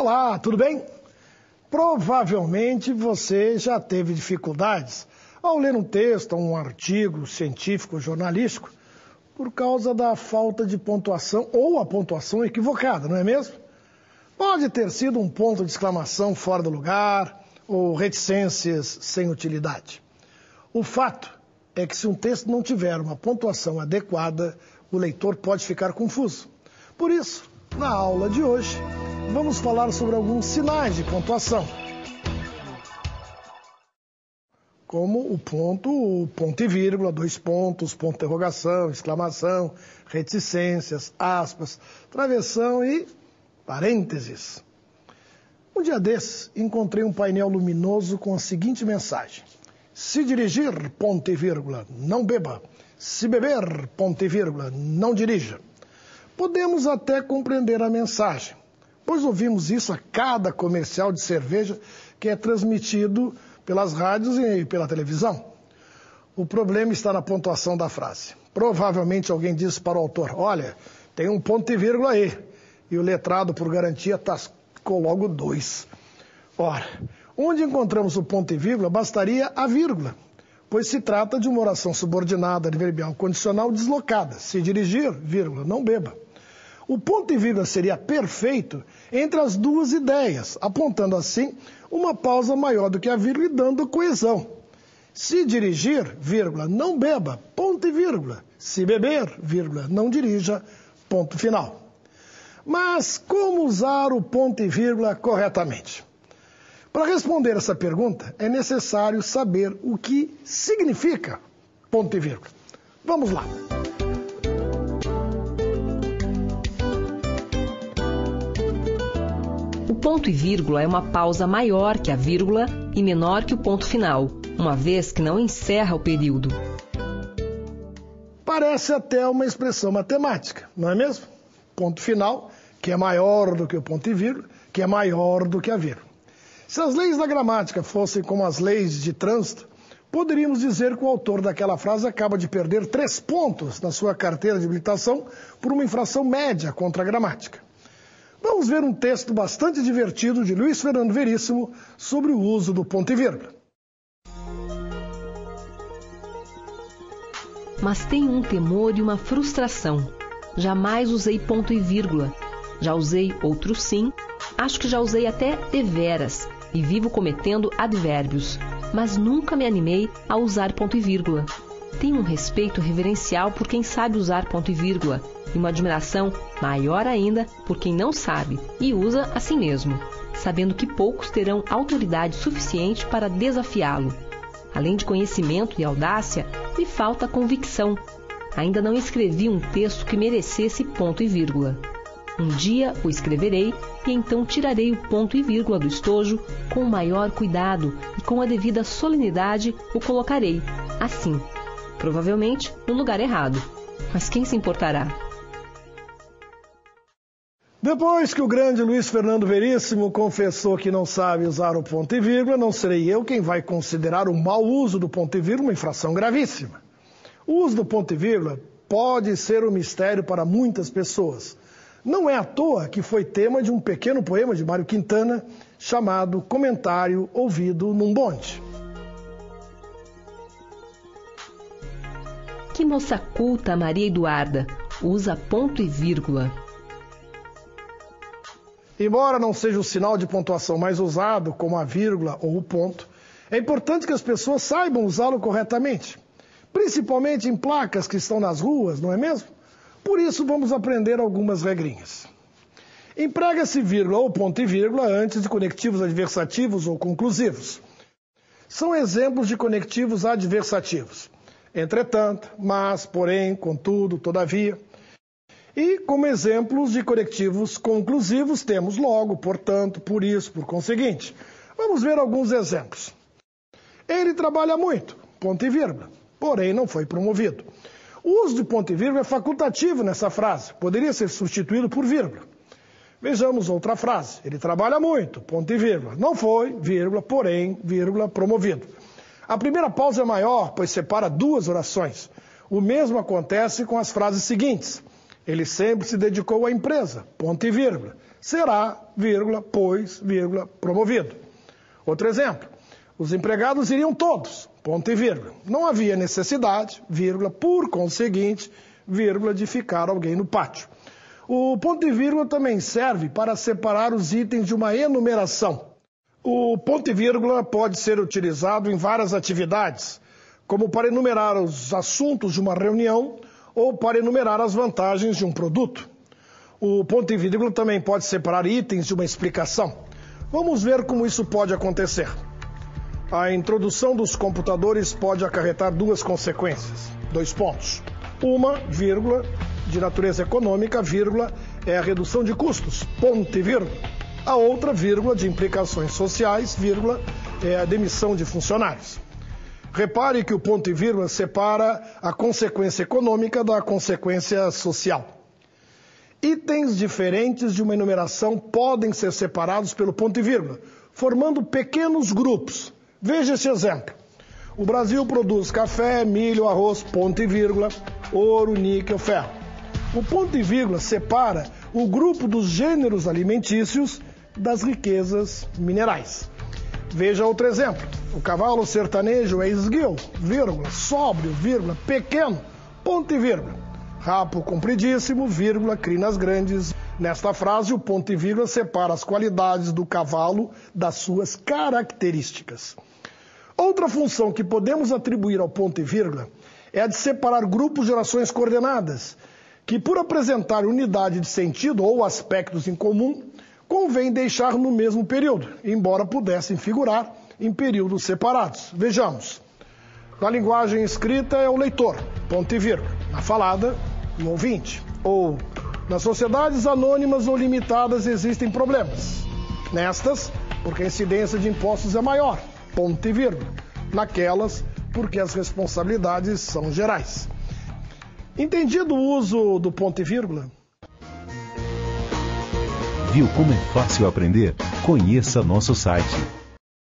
Olá, tudo bem? Provavelmente você já teve dificuldades ao ler um texto, um artigo científico ou jornalístico por causa da falta de pontuação ou a pontuação equivocada, não é mesmo? Pode ter sido um ponto de exclamação fora do lugar ou reticências sem utilidade. O fato é que se um texto não tiver uma pontuação adequada, o leitor pode ficar confuso. Por isso, na aula de hoje, vamos falar sobre alguns sinais de pontuação, como o ponto e vírgula, dois pontos, ponto de interrogação, exclamação, reticências, aspas, travessão e parênteses. Um dia desses, encontrei um painel luminoso com a seguinte mensagem: se dirigir, ponto e vírgula, não beba. Se beber, ponto e vírgula, não dirija. Podemos até compreender a mensagem, pois ouvimos isso a cada comercial de cerveja que é transmitido pelas rádios e pela televisão. O problema está na pontuação da frase. Provavelmente alguém disse para o autor: olha, tem um ponto e vírgula aí. E o letrado, por garantia, tascou logo 2. Ora, onde encontramos o ponto e vírgula, bastaria a vírgula, pois se trata de uma oração subordinada adverbial condicional deslocada. Se dirigir, vírgula, não beba. O ponto e vírgula seria perfeito entre as duas ideias, apontando assim uma pausa maior do que a vírgula e dando coesão. Se dirigir, vírgula, não beba, ponto e vírgula. Se beber, vírgula, não dirija, ponto final. Mas como usar o ponto e vírgula corretamente? Para responder essa pergunta, é necessário saber o que significa ponto e vírgula. Vamos lá. O ponto e vírgula é uma pausa maior que a vírgula e menor que o ponto final, uma vez que não encerra o período. Parece até uma expressão matemática, não é mesmo? Ponto final, que é maior do que o ponto e vírgula, que é maior do que a vírgula. Se as leis da gramática fossem como as leis de trânsito, poderíamos dizer que o autor daquela frase acaba de perder 3 pontos na sua carteira de habilitação por uma infração média contra a gramática. Vamos ver um texto bastante divertido de Luiz Fernando Veríssimo sobre o uso do ponto e vírgula. Mas tenho um temor e uma frustração. Jamais usei ponto e vírgula. Já usei outro sim, acho que já usei até deveras e vivo cometendo advérbios, mas nunca me animei a usar ponto e vírgula. Tenho um respeito reverencial por quem sabe usar ponto e vírgula e uma admiração maior ainda por quem não sabe e usa assim mesmo, sabendo que poucos terão autoridade suficiente para desafiá-lo. Além de conhecimento e audácia, me falta convicção. Ainda não escrevi um texto que merecesse ponto e vírgula. Um dia o escreverei e então tirarei o ponto e vírgula do estojo com o maior cuidado e com a devida solenidade o colocarei, assim, provavelmente no lugar errado. Mas quem se importará? Depois que o grande Luiz Fernando Veríssimo confessou que não sabe usar o ponto e vírgula, não serei eu quem vai considerar o mau uso do ponto e vírgula uma infração gravíssima. O uso do ponto e vírgula pode ser um mistério para muitas pessoas. Não é à toa que foi tema de um pequeno poema de Mário Quintana chamado Comentário Ouvido num Bonde. Que moça culta, Maria Eduarda, usa ponto e vírgula. Embora não seja o sinal de pontuação mais usado, como a vírgula ou o ponto, é importante que as pessoas saibam usá-lo corretamente, principalmente em placas que estão nas ruas, não é mesmo? Por isso, vamos aprender algumas regrinhas. Emprega-se vírgula ou ponto e vírgula antes de conectivos adversativos ou conclusivos. São exemplos de conectivos adversativos. Entretanto, mas, porém, contudo, todavia. E, como exemplos de conectivos conclusivos, temos logo, portanto, por isso, por conseguinte. Vamos ver alguns exemplos. Ele trabalha muito, ponto e vírgula, porém não foi promovido. O uso de ponto e vírgula é facultativo nessa frase, poderia ser substituído por vírgula. Vejamos outra frase. Ele trabalha muito, ponto e vírgula. Não foi, vírgula, porém, vírgula, promovido. A primeira pausa é maior, pois separa 2 orações. O mesmo acontece com as frases seguintes. Ele sempre se dedicou à empresa, ponto e vírgula. será, vírgula, pois, vírgula, promovido. Outro exemplo, os empregados iriam todos, ponto e vírgula. Não havia necessidade, vírgula, por conseguinte, vírgula, de ficar alguém no pátio. O ponto e vírgula também serve para separar os itens de uma enumeração. O ponto e vírgula pode ser utilizado em várias atividades, como para enumerar os assuntos de uma reunião ou para enumerar as vantagens de um produto. O ponto e vírgula também pode separar itens de uma explicação. Vamos ver como isso pode acontecer. A introdução dos computadores pode acarretar duas consequências. 2 pontos. Uma, vírgula, de natureza econômica, vírgula, é a redução de custos, ponto e vírgula. A outra, vírgula, de implicações sociais, vírgula, é a demissão de funcionários. Repare que o ponto e vírgula separa a consequência econômica da consequência social. Itens diferentes de uma enumeração podem ser separados pelo ponto e vírgula, formando pequenos grupos. Veja esse exemplo. O Brasil produz café, milho, arroz, ponto e vírgula, ouro, níquel, ferro. O ponto e vírgula separa o grupo dos gêneros alimentícios das riquezas minerais. Veja outro exemplo. O cavalo sertanejo é esguio, vírgula, sóbrio, vírgula, pequeno, ponto e vírgula. Rapo compridíssimo, vírgula, crinas grandes. Nesta frase, o ponto e vírgula separa as qualidades do cavalo das suas características. Outra função que podemos atribuir ao ponto e vírgula é a de separar grupos de orações coordenadas, que por apresentar unidade de sentido ou aspectos em comum, convém deixar no mesmo período, embora pudessem figurar em períodos separados. Vejamos. Na linguagem escrita é o leitor, ponto e vírgula. Na falada, o ouvinte. Ou, nas sociedades anônimas ou limitadas existem problemas. Nestas, porque a incidência de impostos é maior, ponto e vírgula. Naquelas, porque as responsabilidades são gerais. Entendido o uso do ponto e vírgula? Viu como é fácil aprender? Conheça nosso site